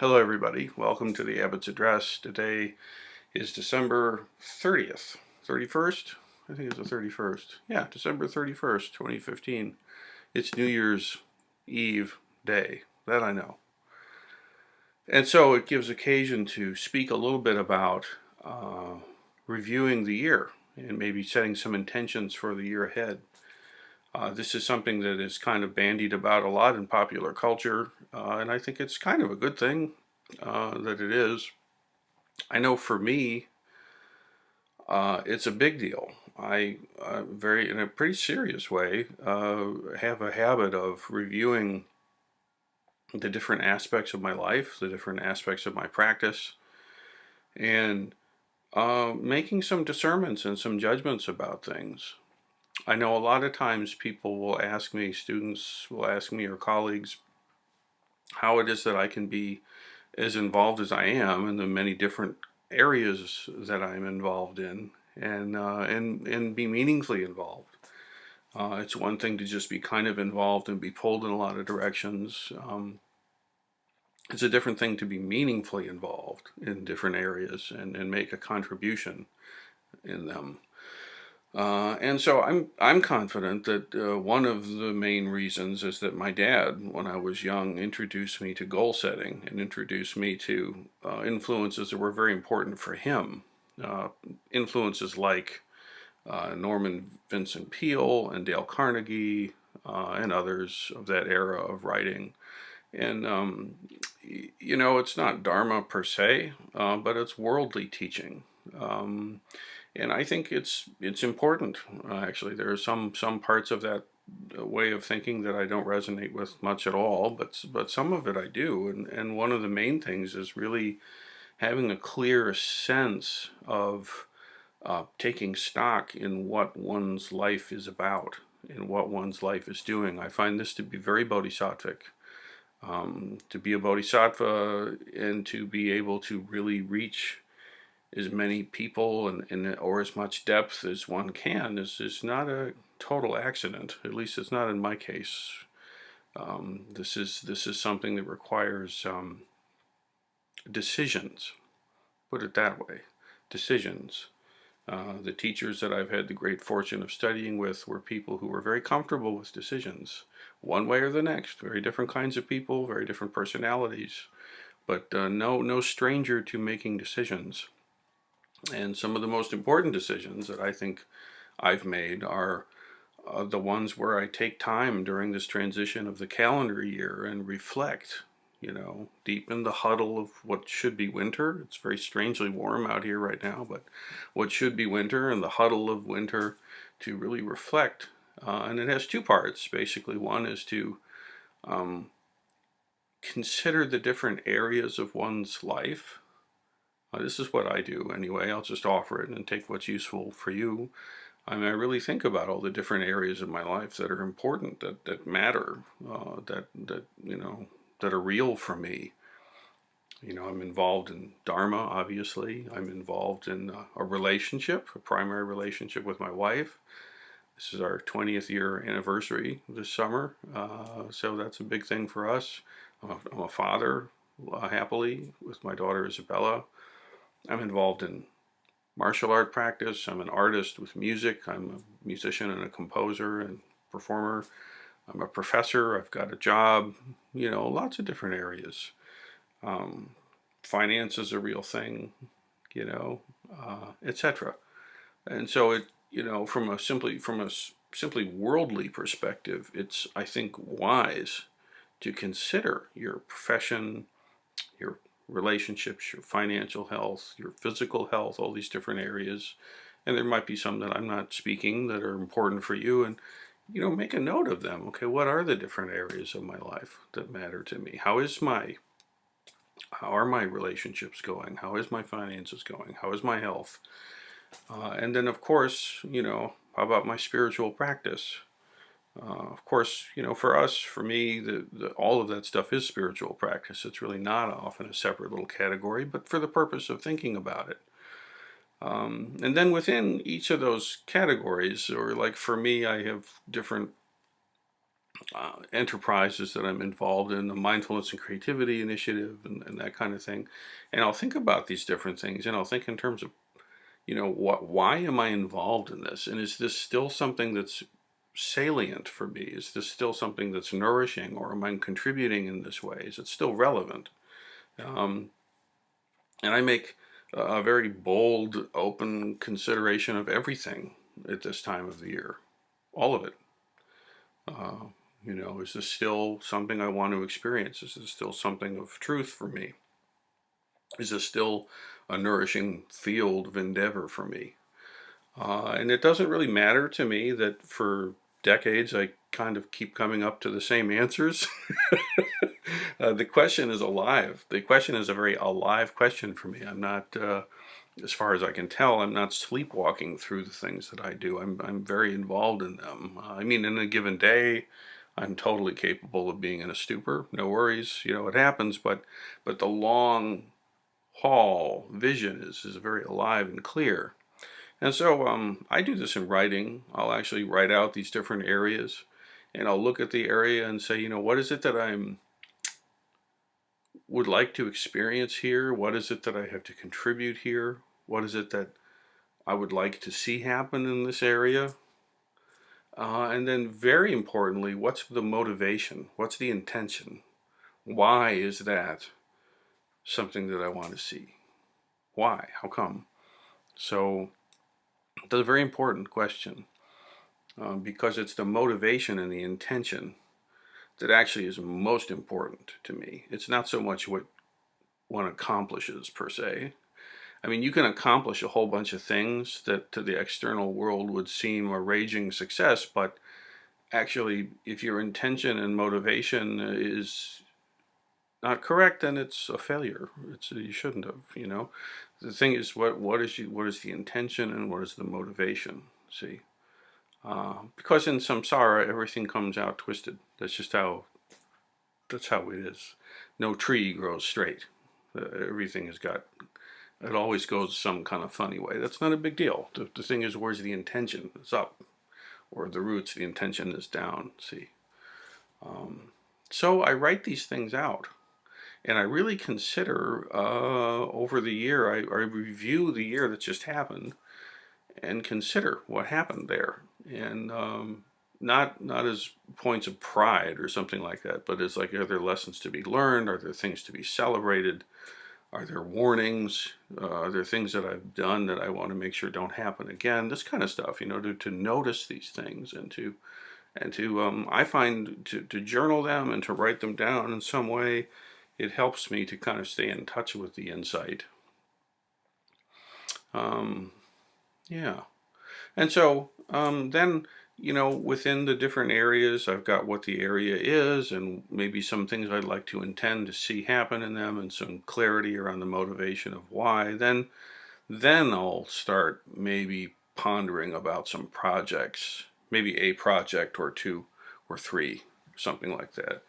Hello everybody, welcome to the Abbots Address. Today is December 30th, 31st? I think it's the 31st. Yeah, December 31st, 2015. It's New Year's Eve day, that I know. And so it gives occasion to speak a little bit about reviewing the year and maybe setting some intentions for the year ahead. This is something that is kind of bandied about a lot in popular culture, and I think it's kind of a good thing that it is. I know for me, it's a big deal. I very, in a pretty serious way, have a habit of reviewing the different aspects of my life, the different aspects of my practice, and making some discernments and some judgments about things. I know a lot of times people will ask me, students will ask me, or colleagues, how it is that I can be as involved as I am in the many different areas that I'm involved in, and be meaningfully involved. It's one thing to just be kind of involved and be pulled in a lot of directions. It's a different thing to be meaningfully involved in different areas and make a contribution in them. And so I'm confident that one of the main reasons is that my dad, when I was young, introduced me to goal setting and introduced me to influences that were very important for him. Influences like Norman Vincent Peale and Dale Carnegie and others of that era of writing. And it's not Dharma per se, but it's worldly teaching. And I think it's important. Actually, there are some parts of that way of thinking that I don't resonate with much at all, but some of it I do. And one of the main things is really having a clear sense of taking stock in what one's life is about, in what one's life is doing. I find this to be very bodhisattvic. To be a bodhisattva and to be able to really reach as many people or as much depth as one can is not a total accident. At least it's not in my case. This is something that requires decisions. Put it that way, decisions. The teachers that I've had the great fortune of studying with were people who were very comfortable with decisions, one way or the next. Very different kinds of people, very different personalities, but no stranger to making decisions. And some of the most important decisions that I think I've made are the ones where I take time during this transition of the calendar year and reflect, deep in the huddle of what should be winter. It's very strangely warm out here right now, but what should be winter and the huddle of winter, to really reflect. And it has two parts, basically. One is to consider the different areas of one's life. This is what I do anyway. I'll just offer it and take what's useful for you. I mean, I really think about all the different areas of my life that are important, that matter, that are real for me. I'm involved in Dharma, obviously. I'm involved in a relationship, a primary relationship with my wife. This is our 20th year anniversary this summer, so that's a big thing for us. I'm a father, happily, with my daughter Isabella. I'm involved in martial art practice. I'm an artist with music. I'm a musician and a composer and performer. I'm a professor. I've got a job. Lots of different areas. Finance is a real thing, etc. And so from a simply worldly perspective, it's, I think, wise to consider your profession, your relationships, your financial health, your physical health, all these different areas. And there might be some that I'm not speaking that are important for you, and make a note of them. Okay, what are the different areas of my life that matter to me? How are my relationships going? How is my finances going? How is my health? And then, of course, how about my spiritual practice? Of course, for me, all of that stuff is spiritual practice. It's really not often a separate little category, but for the purpose of thinking about it. And then within each of those categories, or like for me, I have different enterprises that I'm involved in, the mindfulness and creativity initiative, and that kind of thing. And I'll think about these different things, and I'll think in terms of, why am I involved in this? And is this still something that's salient for me? Is this still something that's nourishing, or am I contributing in this way? Is it still relevant? Um, and I make a very bold, open consideration of everything at this time of the year, all of it. Uh, is this still something I want to experience? Is this still something of truth for me? Is this still a nourishing field of endeavor for me? And it doesn't really matter to me that for decades I kind of keep coming up to the same answers. The question is alive. The question is a very alive question for me. I'm not, as far as I can tell, I'm not sleepwalking through the things that I do. I'm very involved in them. I mean, in a given day, I'm totally capable of being in a stupor. No worries, it happens. But the long haul vision is very alive and clear. And so I do this in writing. I'll actually write out these different areas, and I'll look at the area and say, what is it that I'm would like to experience here? What is it that I have to contribute here? What is it that I would like to see happen in this area? And then very importantly, what's the motivation? What's the intention? Why is that something that I want to see? Why? How come? So that's a very important question, because it's the motivation and the intention that actually is most important to me. It's not so much what one accomplishes per se. I mean, you can accomplish a whole bunch of things that to the external world would seem a raging success, but actually, if your intention and motivation is not correct, then it's a failure. You shouldn't have. The thing is, what is the intention and what is the motivation? See, because in samsara, everything comes out twisted. That's how it is. No tree grows straight. Everything has got, it always goes some kind of funny way. That's not a big deal. The thing is, where's the intention? It's up. Or the roots, the intention is down. See? So I write these things out. And I really consider, over the year, I review the year that just happened and consider what happened there. And not as points of pride or something like that, but as like, are there lessons to be learned? Are there things to be celebrated? Are there warnings? Are there things that I've done that I want to make sure don't happen again? This kind of stuff, to notice these things and to I find to journal them and to write them down in some way, it helps me to kind of stay in touch with the insight. Yeah. And so then, within the different areas, I've got what the area is and maybe some things I'd like to intend to see happen in them and some clarity around the motivation of why. Then I'll start maybe pondering about some projects, maybe a project or two or three, something like that.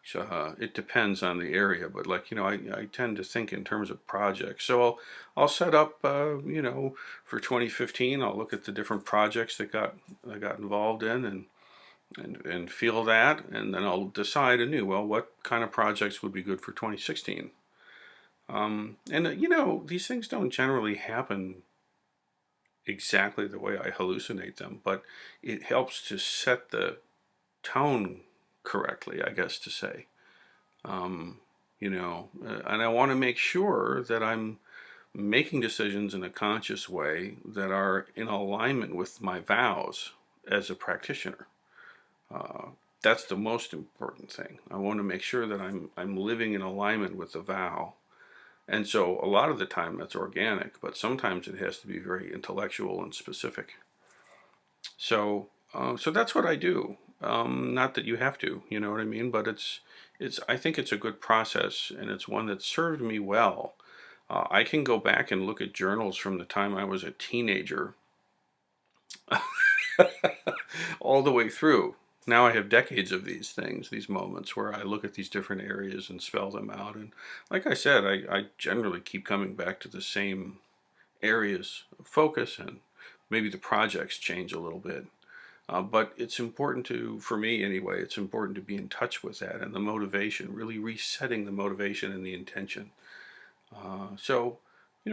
So, it depends on the area, but I tend to think in terms of projects. So I'll set up, for 2015. I'll look at the different projects that I got involved in and feel that, and then I'll decide anew. Well, what kind of projects would be good for 2016? And these things don't generally happen exactly the way I hallucinate them, but it helps to set the tone correctly, I guess to say. And I want to make sure that I'm making decisions in a conscious way that are in alignment with my vows as a practitioner. Uh, that's the most important thing. I want to make sure that I'm living in alignment with the vow. And so a lot of the time that's organic, but sometimes it has to be very intellectual and specific. So that's what I do. Not that you have to, you know what I mean? But I think it's a good process, and it's one that served me well. I can go back and look at journals from the time I was a teenager, all the way through. Now I have decades of these things, these moments where I look at these different areas and spell them out. And like I said, I generally keep coming back to the same areas of focus, and maybe the projects change a little bit. But it's important to, for me anyway, it's important to be in touch with that and the motivation, really resetting the motivation and the intention. So,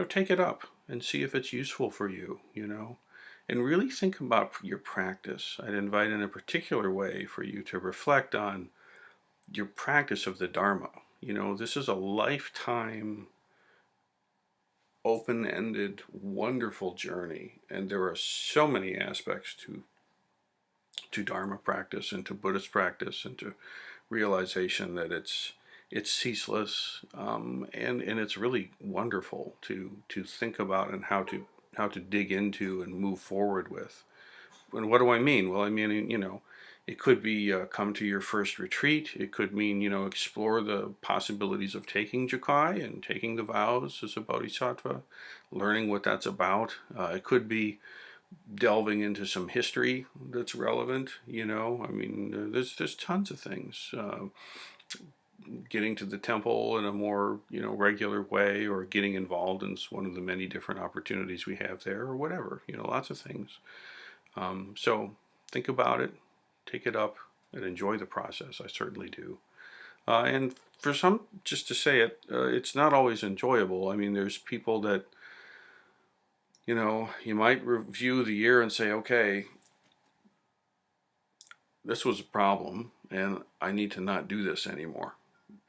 take it up and see if it's useful for you, and really think about your practice. I'd invite in a particular way for you to reflect on your practice of the Dharma. This is a lifetime, open-ended, wonderful journey, and there are so many aspects to Dharma practice and to Buddhist practice and to realization that it's ceaseless, and it's really wonderful to think about and how to dig into and move forward with. And what do I mean? Well, I mean, it could be come to your first retreat. It could mean, explore the possibilities of taking Jukai and taking the vows as a bodhisattva, learning what that's about. It could be delving into some history that's relevant. I mean, there's tons of things. Getting to the temple in a more regular way, or getting involved in one of the many different opportunities we have there, or whatever. Lots of things. So think about it, take it up, and enjoy the process. I certainly do. And for some, just to say it, it's not always enjoyable. I mean, there's people that you might review the year and say, okay, this was a problem and I need to not do this anymore.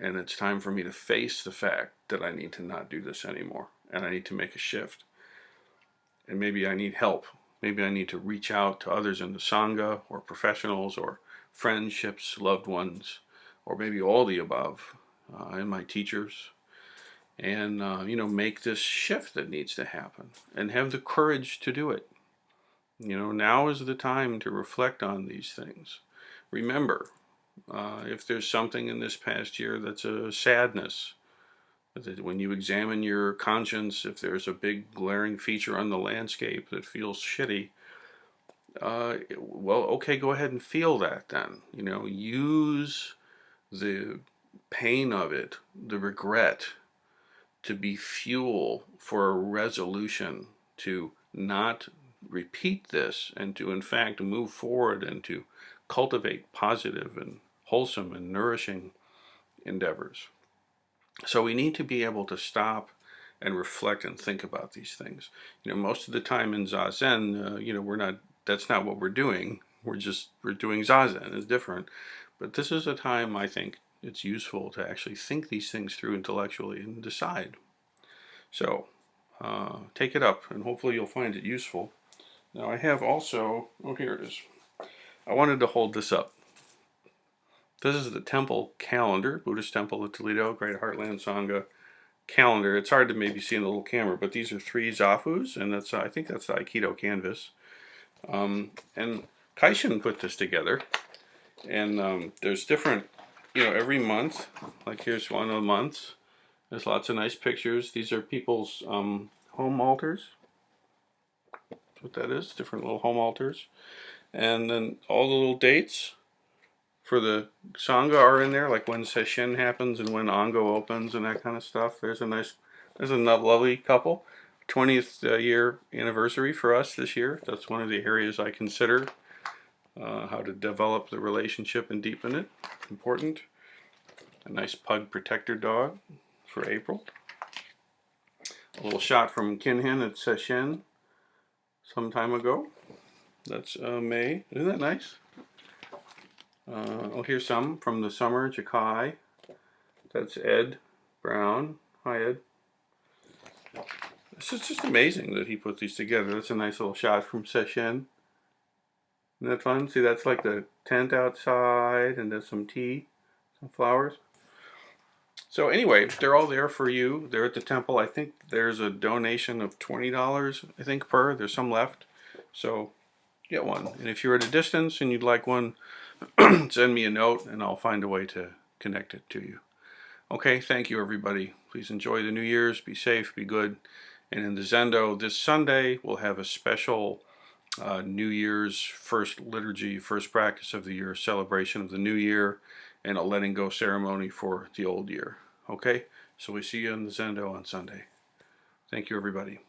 And it's time for me to face the fact that I need to not do this anymore. And I need to make a shift. And maybe I need help. Maybe I need to reach out to others in the Sangha, or professionals, or friendships, loved ones, or maybe all the above, and my teachers. And, make this shift that needs to happen. And have the courage to do it. Now is the time to reflect on these things. Remember, if there's something in this past year that's a sadness, that when you examine your conscience, if there's a big glaring feature on the landscape that feels shitty, well, okay, go ahead and feel that then. Use the pain of it, the regret, to be fuel for a resolution to not repeat this, and to in fact move forward and to cultivate positive and wholesome and nourishing endeavors. So we need to be able to stop and reflect and think about these things. Most of the time in Zazen, that's not what we're doing. We're doing Zazen. It's different. But this is a time, I think, it's useful to actually think these things through intellectually and decide. So take it up, and hopefully you'll find it useful. Now I have also, here it is. I wanted to hold this up. This is the temple calendar, Buddhist Temple of Toledo, Great Heartland Sangha calendar. It's hard to maybe see in the little camera, but these are 3 zafus, and I think that's the Aikido canvas. And Kaishin put this together, and there's different, every month, like here's one of the months. There's lots of nice pictures. These are people's home altars. That's what that is, different little home altars. And then all the little dates for the Sangha are in there, like when Sesshin happens and when Ango opens and that kind of stuff. There's a lovely couple. 20th year anniversary for us this year. That's one of the areas I consider how to develop the relationship and deepen it. Important. A nice pug protector dog for April. A little shot from Kinhin at Sesshin some time ago. That's May. Isn't that nice? Here's some from the summer, Jakai. That's Ed Brown. Hi, Ed. This is just amazing that he put these together. That's a nice little shot from Sesshin. Isn't that fun? See, that's like the tent outside, and there's some tea, some flowers. So anyway, they're all there for you. They're at the temple. I think there's a donation of $20, I think, per. There's some left. So get one. And if you're at a distance and you'd like one, send me a note and I'll find a way to connect it to you. Okay, thank you everybody. Please enjoy the New Year's. Be safe, be good. And in the Zendo this Sunday, we'll have a special New Year's first liturgy, first practice of the year, celebration of the New Year, and a letting go ceremony for the old year. Okay, so we see you in the Zendo on Sunday. Thank you everybody.